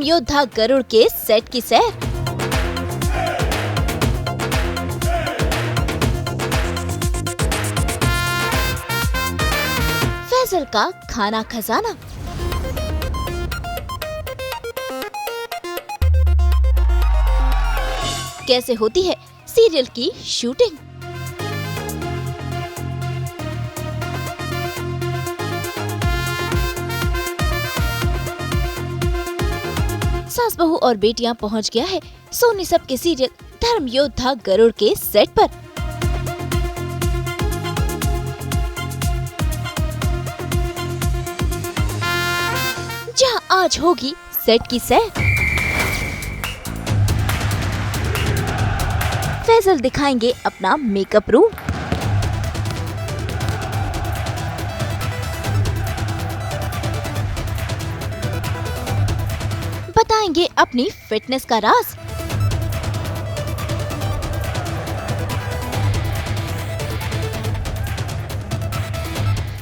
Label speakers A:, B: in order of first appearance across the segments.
A: योद्धा गरुड़ के सेट की सैर। फैजल का खाना खजाना। कैसे होती है सीरियल की शूटिंग। सास बहू और बेटियां पहुंच गया है सोनी सब के सीरियल धर्म योद्धा गरुड़ के सेट पर। जहां आज होगी सेट की सैर। फैजल दिखाएंगे अपना मेकअप रूम। बताएंगे अपनी फिटनेस का राज।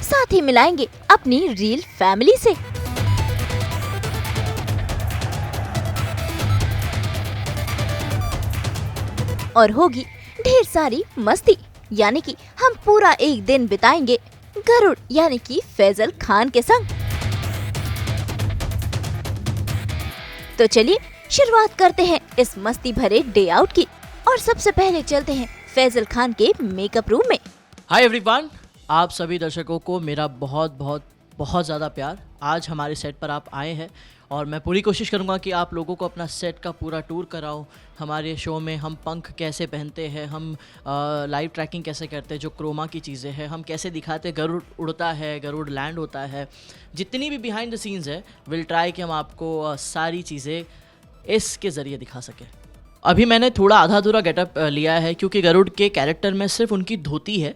A: साथ ही मिलाएंगे अपनी रियल फैमिली से। और होगी ढेर सारी मस्ती, यानी कि हम पूरा एक दिन बिताएंगे गरुड़ यानी कि फैजल खान के संग। तो चलिए शुरुआत करते हैं इस मस्ती भरे डे आउट की। और सबसे पहले चलते हैं फैजल खान के मेकअप रूम में।
B: हाय एवरीवन, आप सभी दर्शकों को मेरा बहुत बहुत बहुत ज़्यादा प्यार। आज हमारे सेट पर आप आए हैं और मैं पूरी कोशिश करूंगा कि आप लोगों को अपना सेट का पूरा टूर कराऊं। हमारे शो में हम पंख कैसे पहनते हैं, हम लाइव ट्रैकिंग कैसे करते हैं, जो क्रोमा की चीज़ें हैं, हम कैसे दिखाते हैं गरुड़ उड़ता है, गरुड़ लैंड होता है, जितनी भी बिहाइंड द सीन्स है विल ट्राई कि हम आपको सारी चीज़ें इसके ज़रिए दिखा सकें। अभी मैंने थोड़ा आधा अधूरा गेटअप लिया है क्योंकि गरुड़ के कैरेक्टर में सिर्फ उनकी धोती है।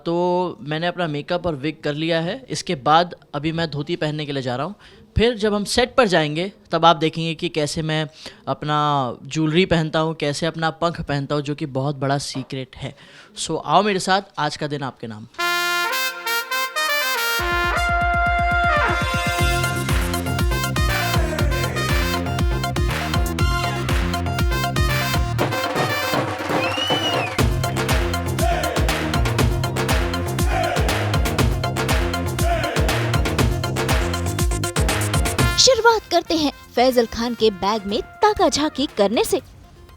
B: तो मैंने अपना मेकअप और विग कर लिया है। इसके बाद अभी मैं धोती पहनने के लिए जा रहा हूँ। फिर जब हम सेट पर जाएंगे तब आप देखेंगे कि कैसे मैं अपना ज्वेलरी पहनता हूँ, कैसे अपना पंख पहनता हूँ, जो कि बहुत बड़ा सीक्रेट है। सो आओ मेरे साथ, आज का दिन आपके नाम।
A: शुरुआत करते हैं फैजल खान के बैग में ताका झाकी करने से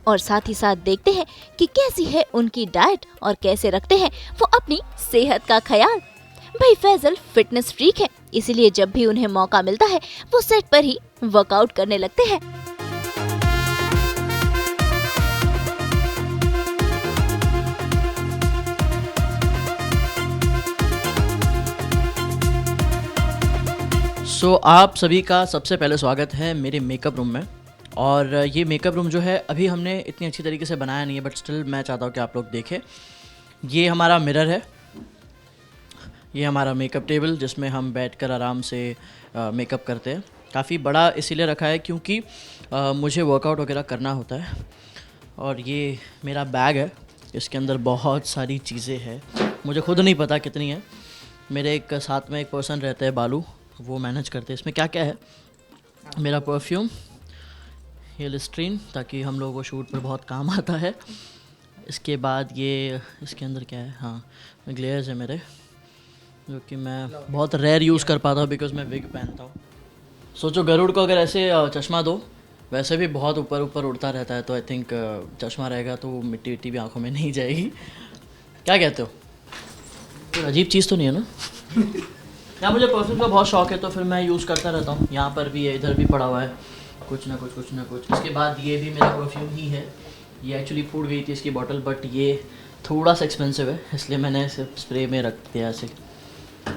A: और साथ ही साथ देखते हैं कि कैसी है उनकी डाइट और कैसे रखते हैं वो अपनी सेहत का ख्याल। भाई फैजल फिटनेस फ्रीक है, इसीलिए जब भी उन्हें मौका मिलता है वो सेट पर ही वर्कआउट करने लगते हैं।
B: सो आप सभी का सबसे पहले स्वागत है मेरे मेकअप रूम में। और ये मेकअप रूम जो है अभी हमने इतनी अच्छी तरीके से बनाया नहीं है, बट स्टिल मैं चाहता हूँ कि आप लोग देखें। ये हमारा मिरर है, ये हमारा मेकअप टेबल जिसमें हम बैठकर आराम से मेकअप करते हैं। काफ़ी बड़ा इसीलिए रखा है क्योंकि मुझे वर्कआउट वगैरह करना होता है। और ये मेरा बैग है, इसके अंदर बहुत सारी चीज़ें हैं, मुझे खुद नहीं पता कितनी है। मेरे एक साथ में एक पर्सन रहता है बालू, वो मैनेज करते हैं। इसमें क्या क्या है, मेरा परफ्यूम, ये लिस्ट्रीन ताकि हम लोगों को शूट पर बहुत काम आता है। इसके बाद ये इसके अंदर क्या है, हाँ ग्लेयर्स है मेरे, जो कि मैं बहुत रेयर यूज़ कर पाता हूँ बिकॉज मैं विग पहनता हूँ। सोचो गरुड़ को अगर ऐसे चश्मा दो, वैसे भी बहुत ऊपर ऊपर उड़ता रहता है, तो आई थिंक चश्मा रहेगा तो मिट्टी विट्टी भी आँखों में नहीं जाएगी। क्या कहते हो? कोई अजीब चीज़ तो नहीं है ना? या मुझे परफ्यूम का बहुत शौक है तो फिर मैं यूज़ करता रहता हूँ। यहाँ पर भी है, इधर भी पड़ा हुआ है, कुछ ना कुछ कुछ ना कुछ। इसके बाद ये भी मेरा परफ्यूम ही है। ये एक्चुअली फूट गई थी इसकी बॉटल, बट ये थोड़ा सा एक्सपेंसिव है इसलिए मैंने इसे स्प्रे में रख दिया ऐसे।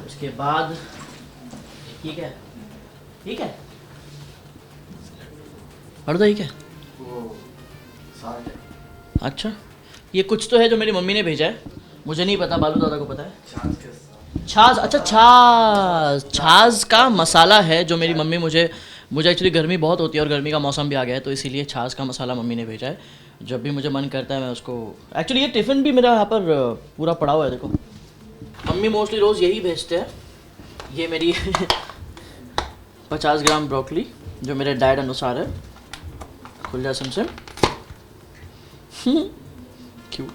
B: उसके बाद ये क्या है, ठीक है अर्दा, ये क्या है? अच्छा, ये कुछ तो है जो मेरी मम्मी ने भेजा है, मुझे नहीं पता, बालू दादा को पता है। छाछ, अच्छा छाछ का मसाला है जो मेरी मम्मी मुझे एक्चुअली गर्मी बहुत होती है और गर्मी का मौसम भी आ गया है, तो इसीलिए छाछ का मसाला मम्मी ने भेजा है। जब भी मुझे मन करता है मैं उसको, एक्चुअली ये टिफ़िन भी मेरा यहाँ पर पूरा पड़ा हुआ है, देखो। मम्मी मोस्टली रोज़ यही भेजते हैं। ये मेरी 50 ग्राम ब्रोकली, जो मेरे डाइट अनुसार है। खुल जा सिम। क्यूट।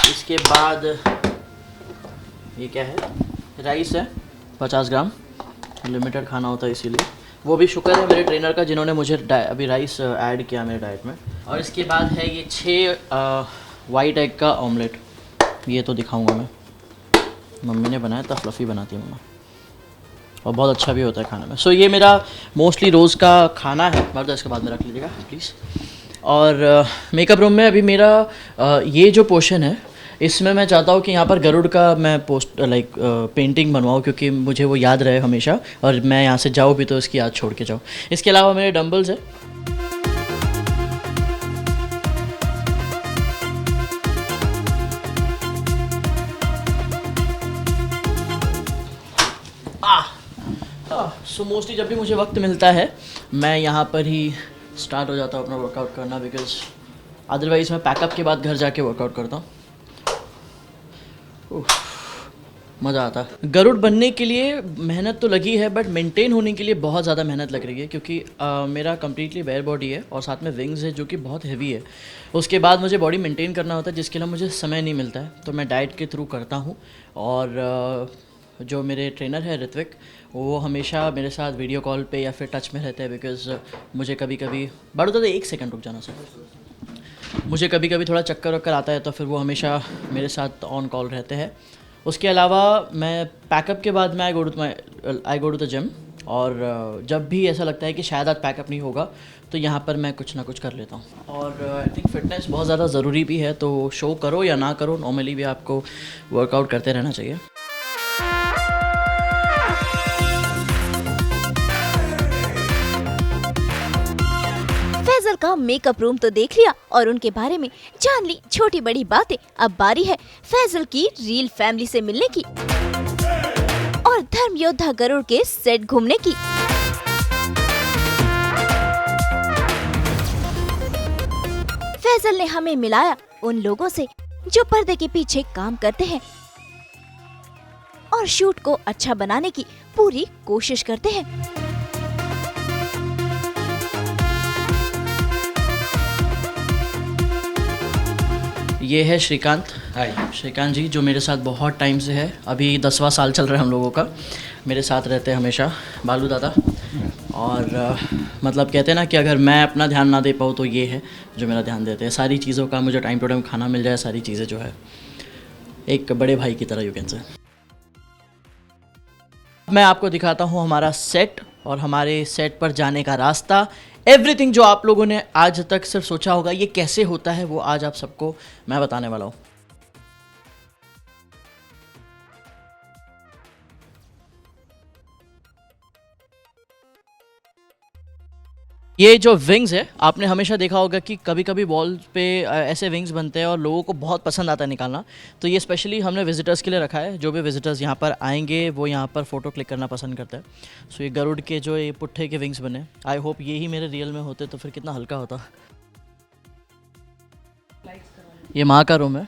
B: इसके बाद ये क्या है, राइस है 50 ग्राम, लिमिटेड खाना होता है इसीलिए। वो भी शुक्र है मेरे ट्रेनर का जिन्होंने मुझे अभी राइस ऐड किया मेरे डाइट में। और इसके बाद है ये 6 वाइट एग का ऑमलेट। ये तो दिखाऊंगा मैं, मम्मी ने बनाया था, फ्लफ़ी बनाती है मम्मा, और बहुत अच्छा भी होता है खाने में। सो ये मेरा मोस्टली रोज़ का खाना है। बार इसके बाद में रख लीजिएगा प्लीज़। और मेकअप रूम में अभी मेरा ये जो पोर्शन है, इसमें मैं चाहता हूँ कि यहाँ पर गरुड़ का मैं पेंटिंग बनवाऊँ, क्योंकि मुझे वो याद रहे हमेशा, और मैं यहाँ से जाऊँ भी तो इसकी याद छोड़ के जाऊँ। इसके अलावा मेरे डंबल्स है। सो मोस्टली जब भी मुझे वक्त मिलता है मैं यहाँ पर ही स्टार्ट हो जाता हूँ अपना वर्कआउट करना, बिकॉज अदरवाइज़ मैं पैकअप के बाद घर जाके वर्कआउट करता हूँ। मज़ा आता है। गरुड़ बनने के लिए मेहनत तो लगी है, बट मेंटेन होने के लिए बहुत ज़्यादा मेहनत लग रही है, क्योंकि मेरा कम्प्लीटली बेयर बॉडी है और साथ में विंग्स है जो कि बहुत हेवी है। उसके बाद मुझे बॉडी मेंटेन करना होता है, जिसके लिए मुझे समय नहीं मिलता है, तो मैं डाइट के थ्रू करता हूँ। और जो मेरे ट्रेनर है ऋत्विक, वो हमेशा मेरे साथ वीडियो कॉल पे या फिर टच में रहते हैं, बिकॉज़ मुझे कभी कभी बड़ा तो 1 सेकंड रुक जाना सर, मुझे कभी कभी थोड़ा चक्कर वक्कर आता है, तो फिर वो हमेशा मेरे साथ ऑन कॉल रहते हैं। उसके अलावा मैं पैकअप के बाद में आई गो टू द जिम, और जब भी ऐसा लगता है कि शायद आज पैकअप नहीं होगा तो यहाँ पर मैं कुछ ना कुछ कर लेता हूँ। और आई थिंक फिटनेस बहुत ज़्यादा ज़रूरी भी है, तो शो करो या ना करो, नॉर्मली भी आपको वर्कआउट करते रहना चाहिए।
A: फैजल का मेकअप रूम तो देख लिया और उनके बारे में जान ली छोटी बड़ी बातें। अब बारी है फैजल की रियल फैमिली से मिलने की और धर्म योद्धा गरुड़ के सेट घूमने की। फैजल ने हमें मिलाया उन लोगों से जो पर्दे के पीछे काम करते हैं और शूट को अच्छा बनाने की पूरी कोशिश करते हैं।
B: ये है श्रीकांत।
C: हाय।
B: श्रीकांत जी जो मेरे साथ बहुत टाइम से है, अभी 10वां साल चल रहा है हम लोगों का, मेरे साथ रहते हैं हमेशा। बालू दादा। और मतलब कहते हैं ना कि अगर मैं अपना ध्यान ना दे पाऊँ तो ये है जो मेरा ध्यान देते हैं सारी चीज़ों का, मुझे टाइम टू टाइम खाना मिल जाए, सारी चीज़ें जो है एक बड़े भाई की तरह यू कैन से। मैं आपको दिखाता हूँ हमारा सेट और हमारे सेट पर जाने का रास्ता। एवरीथिंग जो आप लोगों ने आज तक सिर्फ सोचा होगा ये कैसे होता है, वो आज आप सबको मैं बताने वाला हूँ। ये जो विंग्स है, आपने हमेशा देखा होगा कि कभी कभी वॉल पे ऐसे विंग्स बनते हैं और लोगों को बहुत पसंद आता है निकालना, तो ये स्पेशली हमने विजिटर्स के लिए रखा है। जो भी विजिटर्स यहाँ पर आएंगे वो यहाँ पर फ़ोटो क्लिक करना पसंद करते हैं। सो ये गरुड़ के जो ये पुट्ठे के विंग्स बने, आई होप ये ही मेरे रियल में होते तो फिर कितना हल्का होता। ये माँ का रूम है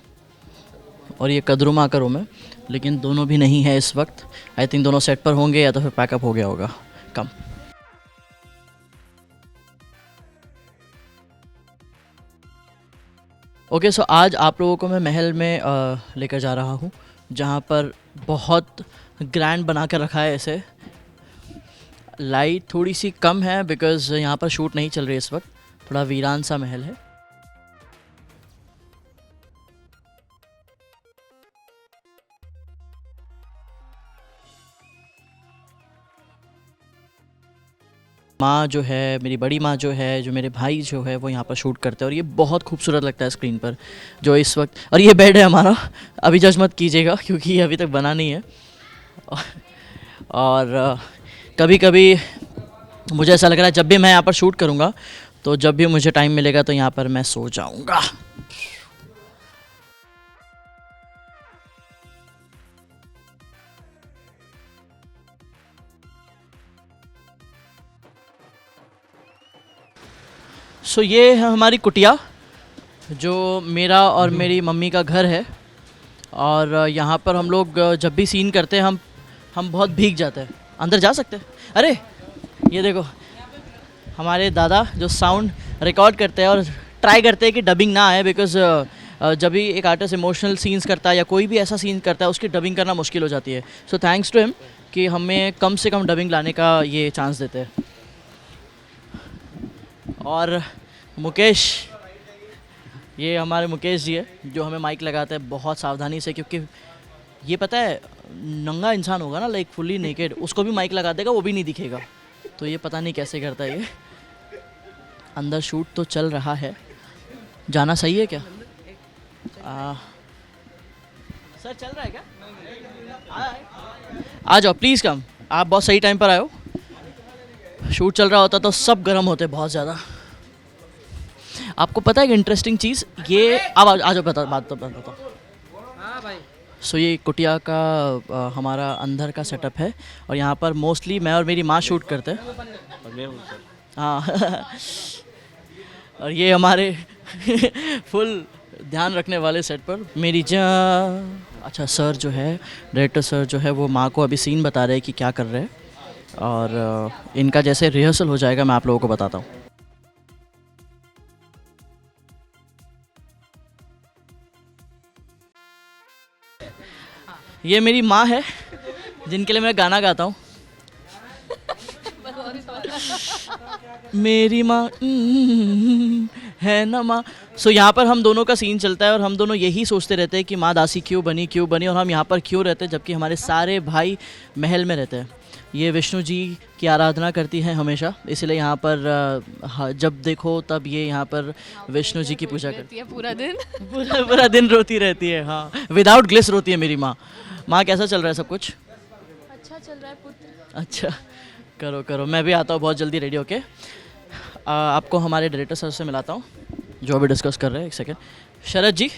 B: और ये कदरू माँ का रूम है, लेकिन दोनों भी नहीं है इस वक्त। आई थिंक दोनों सेट पर होंगे या तो फिर पैकअप हो गया होगा। कम ओके सो आज आप लोगों को मैं महल में लेकर जा रहा हूँ, जहाँ पर बहुत ग्रैंड बना कर रखा है। ऐसे लाइट थोड़ी सी कम है बिकॉज़ यहाँ पर शूट नहीं चल रही इस वक्त, थोड़ा वीरान सा महल है। माँ जो है, मेरी बड़ी माँ जो है, जो मेरे भाई जो है, वो यहाँ पर शूट करते हैं और ये बहुत खूबसूरत लगता है स्क्रीन पर जो इस वक्त। और ये बेड है हमारा, अभी जज मत कीजिएगा क्योंकि ये अभी तक बना नहीं है। और कभी कभी मुझे ऐसा लग रहा है जब भी मैं यहाँ पर शूट करूँगा तो जब भी मुझे टाइम मिलेगा तो यहाँ पर मैं सो जाऊँगा। सो ये है हमारी कुटिया जो मेरा और मेरी मम्मी का घर है। और यहाँ पर हम लोग जब भी सीन करते हैं हम बहुत भीग जाते हैं। अंदर जा सकते हैं? अरे ये देखो, हमारे दादा जो साउंड रिकॉर्ड करते हैं और ट्राई करते हैं कि डबिंग ना आए, बिकॉज जब भी एक आर्टिस्ट इमोशनल सीन्स करता है या कोई भी ऐसा सीन करता है उसकी डबिंग करना मुश्किल हो जाती है. सो थैंक्स टू हिम कि हमें कम से कम डबिंग लाने का ये चांस देते हैं. और मुकेश, ये हमारे मुकेश जी है जो हमें माइक लगाते हैं बहुत सावधानी से, क्योंकि ये पता है नंगा इंसान होगा ना, लाइक फुली नेकेड, उसको भी माइक लगा देगा वो भी नहीं दिखेगा. तो ये पता नहीं कैसे करता है ये. अंदर शूट तो चल रहा है, जाना सही है क्या? सर चल रहा है क्या? आ जाओ प्लीज़ कम, आप बहुत सही टाइम पर आए हो. शूट चल रहा होता तो सब गर्म होते बहुत ज़्यादा. आपको पता है एक इंटरेस्टिंग चीज़, ये अब आ जाओ बात तो बताओ. सो ये कुटिया का हमारा अंदर का सेटअप है और यहाँ पर मोस्टली मैं और मेरी माँ शूट करते हैं. हाँ और ये हमारे फुल ध्यान रखने वाले सेट पर मेरी अच्छा सर जो है, डायरेक्टर सर जो है वो माँ को अभी सीन बता रहे हैं कि क्या कर रहे हैं, और इनका जैसे रिहर्सल हो जाएगा मैं आप लोगों को बताता हूँ. ये मेरी माँ है जिनके लिए मैं गाना गाता हूँ. मेरी माँ है ना माँ. सो यहाँ पर हम दोनों का सीन चलता है और हम दोनों यही सोचते रहते हैं कि माँ दासी क्यों बनी और हम यहाँ पर क्यों रहते हैं, जबकि हमारे सारे भाई महल में रहते हैं. ये विष्णु जी की आराधना करती हैं हमेशा, इसलिए यहाँ पर जब देखो तब ये यहाँ पर विष्णु जी की पूजा करती है.
C: पूरा दिन
B: पूरा दिन रोती रहती है. हाँ, विदाउट ग्लिस रोती है मेरी माँ. माँ कैसा चल रहा है सब कुछ?
C: अच्छा चल रहा है पुत्र.
B: अच्छा, करो मैं भी आता हूँ बहुत जल्दी रेडी होके. आपको हमारे डायरेक्टर सर से मिलाता हूँ जो अभी डिस्कस कर रहे हैं. एक सेकेंड. शरद जी,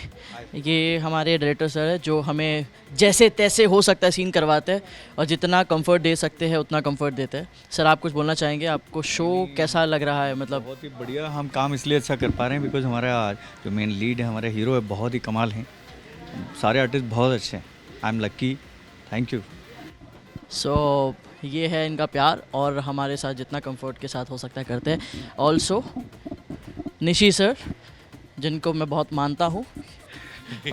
B: ये हमारे डायरेक्टर सर है जो हमें जैसे तैसे हो सकता है सीन करवाते हैं और जितना कंफर्ट दे सकते हैं उतना कंफर्ट देते हैं. सर आप कुछ बोलना चाहेंगे? आपको शो कैसा लग रहा है? मतलब
D: बहुत ही बढ़िया. हम काम इसलिए अच्छा कर पा रहे हैं बिकॉज हमारा जो मेन लीड है, हमारे हीरो है, बहुत ही कमाल हैं. सारे आर्टिस्ट बहुत अच्छे हैं. I am lucky. Thank you.
B: So ये है इनका प्यार और हमारे साथ जितना कंफर्ट के साथ हो सकता है करते हैं. ऑल्सो निशी सर जिनको मैं बहुत मानता हूँ,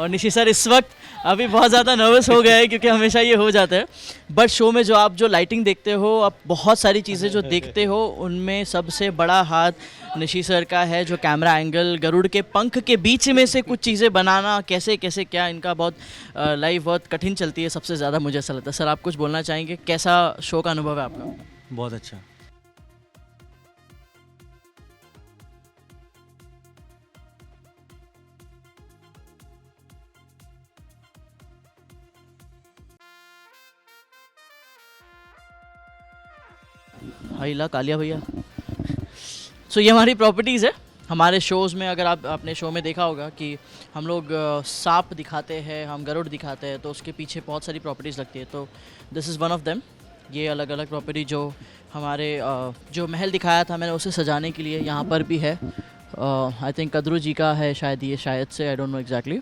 B: और निशी सर इस वक्त अभी बहुत ज़्यादा नर्वस हो गए हैं क्योंकि हमेशा ये हो जाता है. बट शो में जो आप जो लाइटिंग देखते हो, आप बहुत सारी चीज़ें जो देखते हो, उनमें सबसे बड़ा हाथ निशी सर का है. जो कैमरा एंगल, गरुड़ के पंख के बीच में से कुछ चीज़ें बनाना, कैसे कैसे क्या, इनका बहुत लाइफ बहुत कठिन चलती है. सबसे ज़्यादा मुझे ऐसा लगता है. सर आप कुछ बोलना चाहेंगे? कैसा शो का अनुभव है आपका?
D: बहुत अच्छा.
B: हाइला कालिया भैया. सो ये हमारी प्रॉपर्टीज़ है. हमारे शोज़ में अगर आप अपने शो में देखा होगा कि हम लोग सांप दिखाते हैं, हम गरुड़ दिखाते हैं, तो उसके पीछे बहुत सारी प्रॉपर्टीज़ लगती है. तो this is one of them. ये अलग अलग प्रॉपर्टी जो हमारे जो महल दिखाया था मैंने उसे सजाने के लिए यहाँ पर भी है. आई थिंक कदरू जी का है शायद ये, शायद से, आई डोंट नो एग्जैक्टली.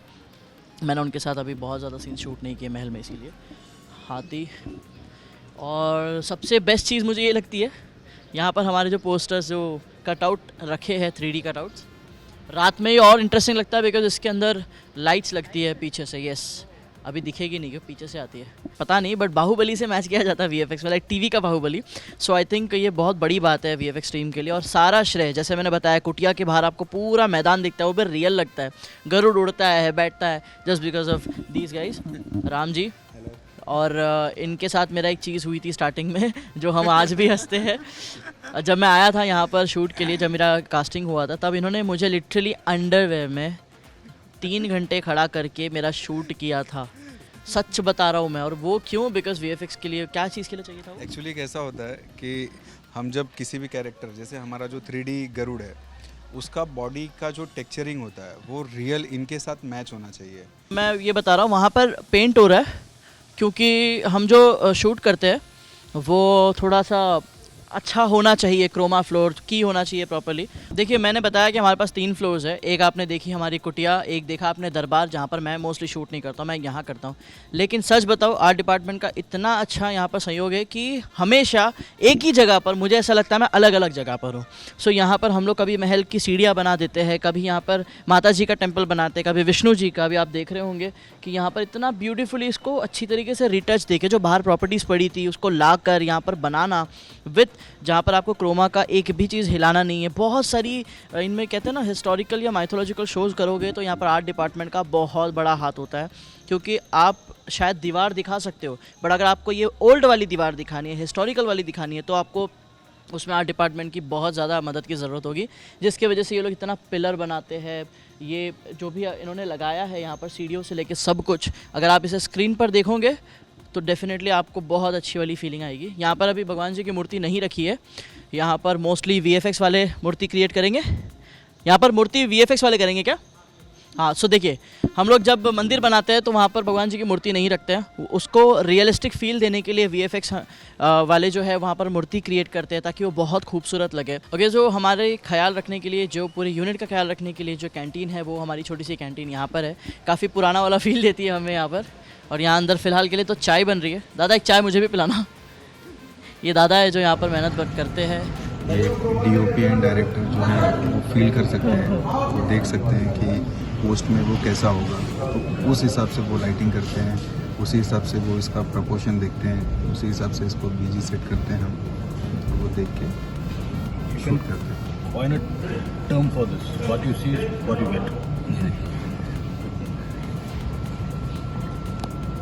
B: मैंने उनके साथ अभी बहुत ज़्यादा सीन शूट नहीं किए महल में, इसीलिए. हाथी. और सबसे बेस्ट चीज़ मुझे ये लगती है, यहाँ पर हमारे जो पोस्टर्स जो कटआउट रखे हैं 3D कटआउट्स, रात में ये और इंटरेस्टिंग लगता है बिकॉज इसके अंदर लाइट्स लगती है पीछे से. यस, अभी दिखेगी नहीं क्योंकि पीछे से आती है, पता नहीं, बट बाहुबली से मैच किया जाता है VFX में, लाइक टीवी का बाहुबली. सो आई थिंक ये बहुत बड़ी बात है VFX टीम के लिए. और सारा श्रेय, जैसे मैंने बताया, कुटिया के बाहर आपको पूरा मैदान दिखता है, वो भी रियल लगता है. गरुड़ उड़ता है, बैठता है, just because of these guys. Ram ji, और इनके साथ मेरा एक चीज़ हुई थी स्टार्टिंग में जो हम आज भी हंसते हैं. जब मैं आया था यहाँ पर शूट के लिए, जब मेरा कास्टिंग हुआ था, तब इन्होंने मुझे लिटरली अंडरवेयर में 3 घंटे खड़ा करके मेरा शूट किया था. सच बता रहा हूँ मैं. और वो क्यों? बिकॉज VFX के लिए, क्या चीज़ के लिए चाहिए था वो?
E: एक्चुअली कैसा होता है कि हम जब किसी भी कैरेक्टर, जैसे हमारा जो 3D गरुड़ है, उसका बॉडी का जो टेक्सचरिंग होता है वो रियल इनके साथ मैच होना चाहिए.
B: मैं ये बता रहा हूँ, वहाँ पर पेंट हो रहा है क्योंकि हम जो शूट करते हैं वो थोड़ा सा अच्छा होना चाहिए, क्रोमा फ्लोर की होना चाहिए प्रॉपर्ली। देखिए मैंने बताया कि हमारे पास 3 फ्लोर्स है। एक आपने देखी हमारी कुटिया, एक देखा आपने दरबार जहाँ पर मैं मोस्टली शूट नहीं करता हूँ, मैं यहाँ करता हूँ। लेकिन सच बताओ आर्ट डिपार्टमेंट का इतना अच्छा यहाँ पर सहयोग है कि हमेशा एक ही जगह पर, मुझे ऐसा लगता है मैं अलग अलग जगह पर हूँ। सो यहाँ पर हम लोग कभी महल की सीढ़ियाँ बना देते हैं, कभी यहाँ पर माता जी का टेम्पल बनाते हैं, कभी विष्णु जी का। भी आप देख रहे होंगे कि यहाँ पर इतना ब्यूटीफुली इसको अच्छी तरीके से रिटच देके, जो बाहर प्रॉपर्टीज़ पड़ी थी उसको ला कर यहाँ पर बनाना, विथ जहाँ पर आपको क्रोमा का एक भी चीज़ हिलाना नहीं है। बहुत सारी इनमें कहते हैं ना हिस्टोरिकल या माइथोलॉजिकल शोज़ करोगे तो यहाँ पर आर्ट डिपार्टमेंट का बहुत बड़ा हाथ होता है, क्योंकि आप शायद दीवार दिखा सकते हो, बट अगर आपको ये ओल्ड वाली दीवार दिखानी है, हिस्टोरिकल वाली दिखानी है, तो आपको उसमें आर्ट डिपार्टमेंट की बहुत ज़्यादा मदद की ज़रूरत होगी, जिसकी वजह से ये लोग इतना पिलर बनाते हैं। ये जो भी इन्होंने लगाया है यहाँ पर सीढ़ियों से लेके सब कुछ, अगर आप इसे स्क्रीन पर देखोगे तो डेफिनेटली आपको बहुत अच्छी वाली फीलिंग आएगी। यहाँ पर अभी भगवान जी की मूर्ति नहीं रखी है, यहाँ पर मोस्टली VFX वाले मूर्ति क्रिएट करेंगे। यहाँ पर मूर्ति VFX वाले करेंगे क्या? हाँ, सो देखिए हम लोग जब मंदिर बनाते हैं तो वहाँ पर भगवान जी की मूर्ति नहीं रखते हैं, उसको रियलिस्टिक फील देने के लिए VFX वाले जो है वहाँ पर मूर्ति क्रिएट करते हैं ताकि वो बहुत खूबसूरत लगे। ओके, जो हमारे ख्याल रखने के लिए, जो पूरे यूनिट का ख्याल रखने के लिए जो कैंटीन है, वो हमारी छोटी सी कैंटीन यहाँ पर है। काफ़ी पुराना वाला फील देती है हमें यहाँ पर। और यहाँ अंदर फ़िलहाल के लिए तो चाय बन रही है। दादा एक चाय मुझे भी पिलाना। ये दादा है जो यहाँ पर मेहनत करते हैं।
E: ये DOP एंड डायरेक्टर जो है वो फील कर सकते हैं, वो देख सकते हैं कि पोस्ट में वो कैसा होगा, तो उस हिसाब से वो लाइटिंग करते हैं, उसी हिसाब से वो इसका प्रपोर्शन देखते हैं, उसी हिसाब से इसको BG सेट करते हैं हम, तो वो देख के शूट करते हैं।
F: Why not term for this? What you see is what you get.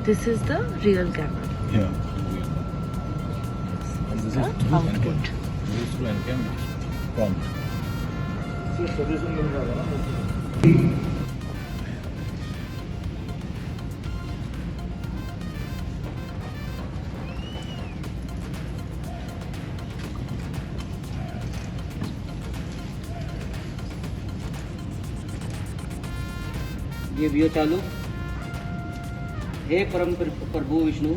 C: This is the real camera.
F: Yeah. And this is through
C: Output.
F: Encam. This is through Encam, which is prompt.
G: ये video चालू। हे परम प्रभु विष्णु,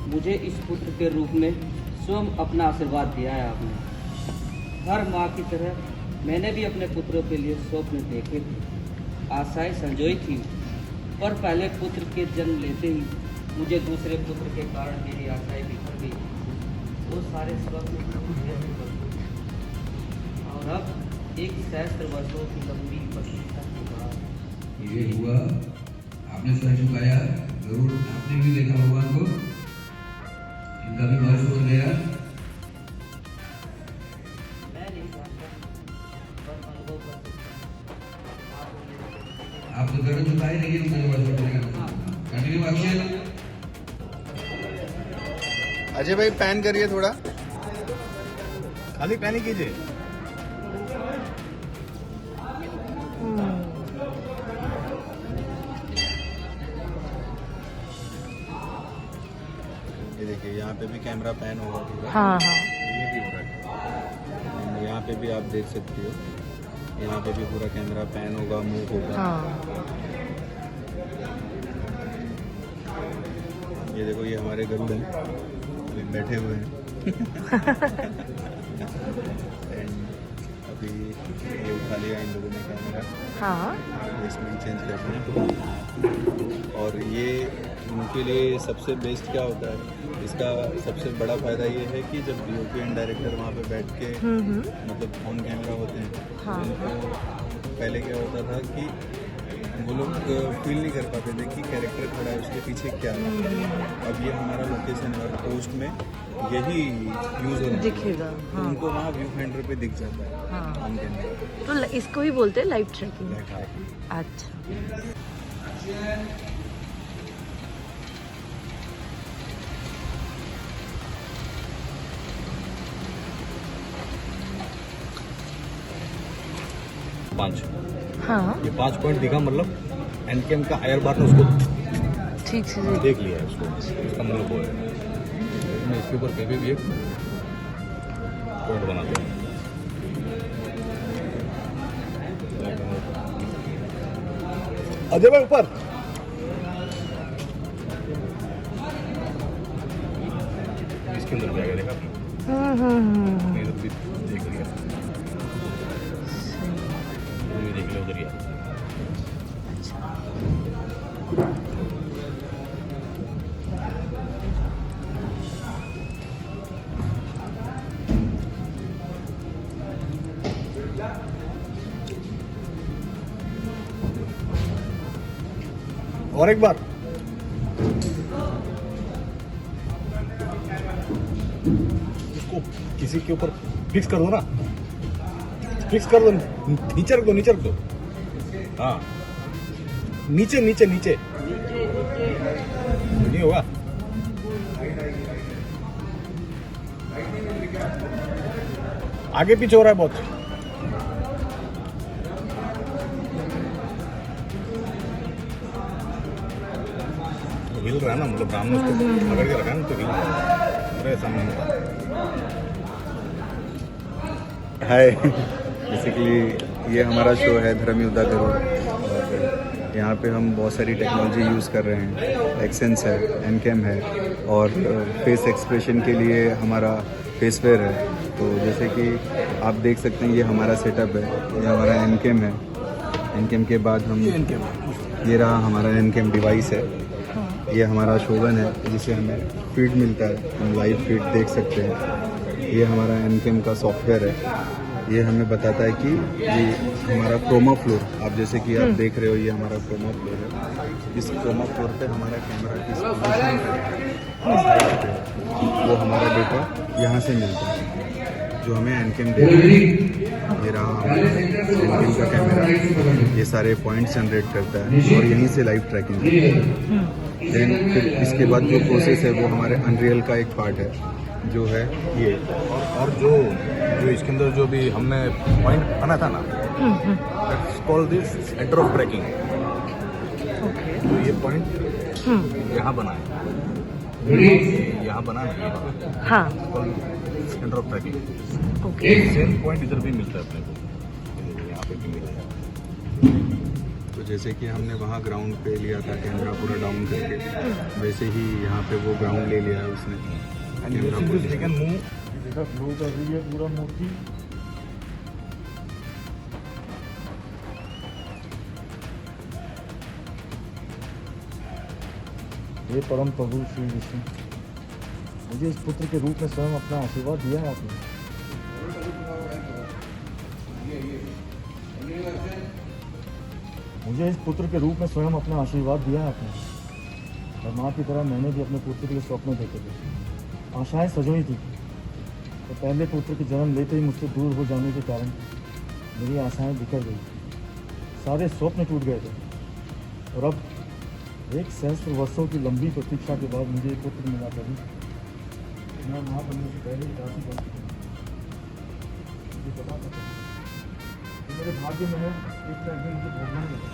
G: मुझे इस पुत्र के रूप में स्वयं अपना आशीर्वाद दिया है आपने। हर माँ की तरह मैंने भी अपने पुत्रों के लिए स्वप्न देखे थे, आशाएं संजोई थी, पर पहले पुत्र के जन्म लेते ही मुझे दूसरे पुत्र के कारण मेरी आशाएं बिखर गई। वो सारे स्वप्न और अब एक सहस्त्र वर्षों की लंबी प्रतीक्षा के बाद
H: ये हुआ। आपने सर झुकाया, जरूर आपने भी देखा भगवान को, इनका भी वर्ष हो गया।
G: मैं नहीं जानता, पर अनुभव कर सकता हूं।
H: आप तो जरूर झुकाए नहीं, उनका जो वर्ष हो गया। Continue action.
E: अजय भाई पैन करिए थोड़ा,
F: खाली पैनिक कीजिए।
E: ये देखिए यहाँ पे भी कैमरा पैन होगा पूरा।
C: हाँ हाँ।
E: ये भी हो रहा है, यहाँ पे भी आप देख सकते हो, यहाँ पे भी पूरा कैमरा पैन होगा, मूव होगा।
C: हाँ।
E: ये देखो ये हमारे गरुड़ हैं, अभी बैठे हुए हैं। एंड अभी ये उठा लिया इन लोगों ने कैमरा,
C: हाँ।
E: इसमें चेंज करते हैं। और ये उनके लिए सबसे बेस्ट क्या होता है, इसका सबसे बड़ा फ़ायदा ये है कि जब DOP एंड डायरेक्टर वहाँ पे बैठ के मतलब ऑन कैमरा होते हैं,
C: हाँ।
E: उनको पहले क्या होता था कि वो लोग फील नहीं कर पाते थे कि कैरेक्टर खड़ा है उसके पीछे क्या है। अब ये हमारा लोकेशन है और पोस्ट में यही यूज़ हो
C: दिखेगा,
E: तो
C: हाँ।
E: उनको वहाँ व्यू फाइंडर पे दिख जाता है
C: हाँ।
E: On camera.
C: तो इसको ही बोलते हैं लाइव ट्रैकिंग। अच्छा।
F: पाँच,
C: हाँ
F: ये 5 पॉइंट दिखा, मतलब एनकेम का आयर बार था, उसको
C: ठीक से
F: देख लिया है, उसको इसका मतलब वो है। मैं इसके ऊपर कभी भी एक पॉइंट बनाता हूँ। अजय भाई ऊपर, इसके अंदर जाएगा, देखा मैं इधर भी देख लिया, भी देख लिया उधर ही। और एक बार इसको किसी के ऊपर फिक्स कर दो ना, फिक्स कर दो, नीचे रख दो, नीचे रख दो। हाँ, नीचे नीचे नीचे नहीं होगा। आगे पीछे हो रहा है बहुत। हिल रहा है ना, मतलब राम ने उसको पकड़ के रखा है ना, तो हिल रहा है मेरे सामने में।
E: हाय, बेसिकली ये हमारा शो है धर्म योद्धा गरुड़, और यहाँ पे हम बहुत सारी टेक्नोलॉजी यूज़ कर रहे हैं। एक्सेंस है, एनकैम है, और फेस एक्सप्रेशन के लिए हमारा फेसवेयर है। तो जैसे कि आप देख सकते हैं, ये हमारा सेटअप है, ये हमारा एनकैम है। एनकैम के बाद हम ये रहा हमारा एनकैम डिवाइस है। ये हमारा शोगन है जिसे हमें फीड मिलता है, हम लाइव फीड देख सकते हैं। ये हमारा एनकैम का सॉफ्टवेयर है, ये हमें बताता है कि ये हमारा क्रोमा फ्लोर, आप जैसे कि आप देख रहे हो, ये हमारा क्रोमा फ्लोर है। इस क्रोमा फ्लोर पे हमारा कैमरा किस पोजीशन पे है, वो हमारा डेटा यहाँ से मिलता है, जो हमें एनकैम देता है। ये रहा हमारा एनकैम का कैमरा, ये सारे पॉइंट्स जनरेट करता है और यहीं से लाइव ट्रैकिंग करता है। देन फिर इसके बाद जो प्रोसेस है वो हमारे अनरियल का एक पार्ट है, जो है ये।
F: और जो इसके अंदर जो भी हमने पॉइंट बना था ना, that's called this centre of tracking. तो ये पॉइंट यहाँ बना है, यहाँ बना है,
C: हाँ,
F: centre of tracking.
C: Okay.
F: Same point इधर भी मिलता है अपने को, यहाँ पे भी मिलता है।
E: तो जैसे कि हमने वहाँ ग्राउंड पे लिया था कैमरा पूरा डाउन करके, वैसे ही यहाँ पे वो ग्राउंड ले लिया है उसने। कैमरा को
F: सेकंड मूव
I: फ्लो कर रही है पूरा मूर्ति। हे परम प्रभु श्री विष्णु, मुझे इस पुत्र के रूप में स्वयं अपना आशीर्वाद दिया है आपने। मुझे इस पुत्र के रूप में स्वयं अपना आशीर्वाद दिया है आपने। और माँ की तरह मैंने भी अपने पुत्र के लिए स्वप्न देखे थे, आशाएं सजोई थी। तो पहले पुत्र के जन्म लेते ही मुझसे दूर हो जाने के कारण मेरी आशाएं बिखर गई, सारे स्वप्न टूट गए थे। और अब 1 सहस्त्र वर्षों की लंबी प्रतीक्षा के बाद मुझे एक पुत्र मिला। कभी मैं माँ बनने से पहले ही दासी बन चुकी, मुझे पता था कि मेरे भाग्य में है, एक ना एक दिन मुझे भोगना ही होगा।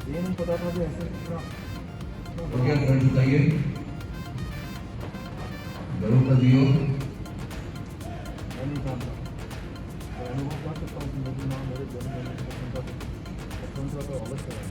I: ये नहीं पता था कि ऐसे कितना नहीं जानता। मैं अनुभव कर सकता हूँ कि मेरी माँ मेरे जन्म लेने की स्वतंत्रता तो अवश्य है।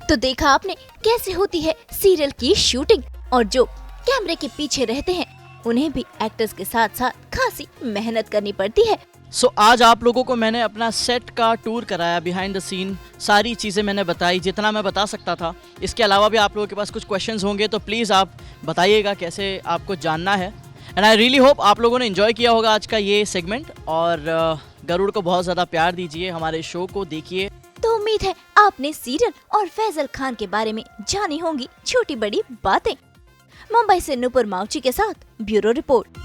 A: तो देखा आपने कैसे होती है सीरियल की शूटिंग, और जो कैमरे के पीछे रहते हैं उन्हें भी एक्टर्स के साथ साथ खासी मेहनत करनी पड़ती है।
B: सो आज आप लोगों को मैंने अपना सेट का टूर कराया, बिहाइंड द सीन सारी चीज़ें मैंने बताई जितना मैं बता सकता था। इसके अलावा भी आप लोगों के पास कुछ क्वेश्चंस होंगे तो प्लीज़ आप बताइएगा कैसे आपको जानना है। एंड आई रियली होप आप लोगों ने एंजॉय किया होगा आज का ये सेगमेंट, और गरुड़ को बहुत ज़्यादा प्यार दीजिए, हमारे शो को देखिए।
A: तो उम्मीद है आपने सीरियल और फैजल खान के बारे में जानी होंगी छोटी बड़ी बातें। मुंबई से नुपुर माउची के साथ ब्यूरो रिपोर्ट।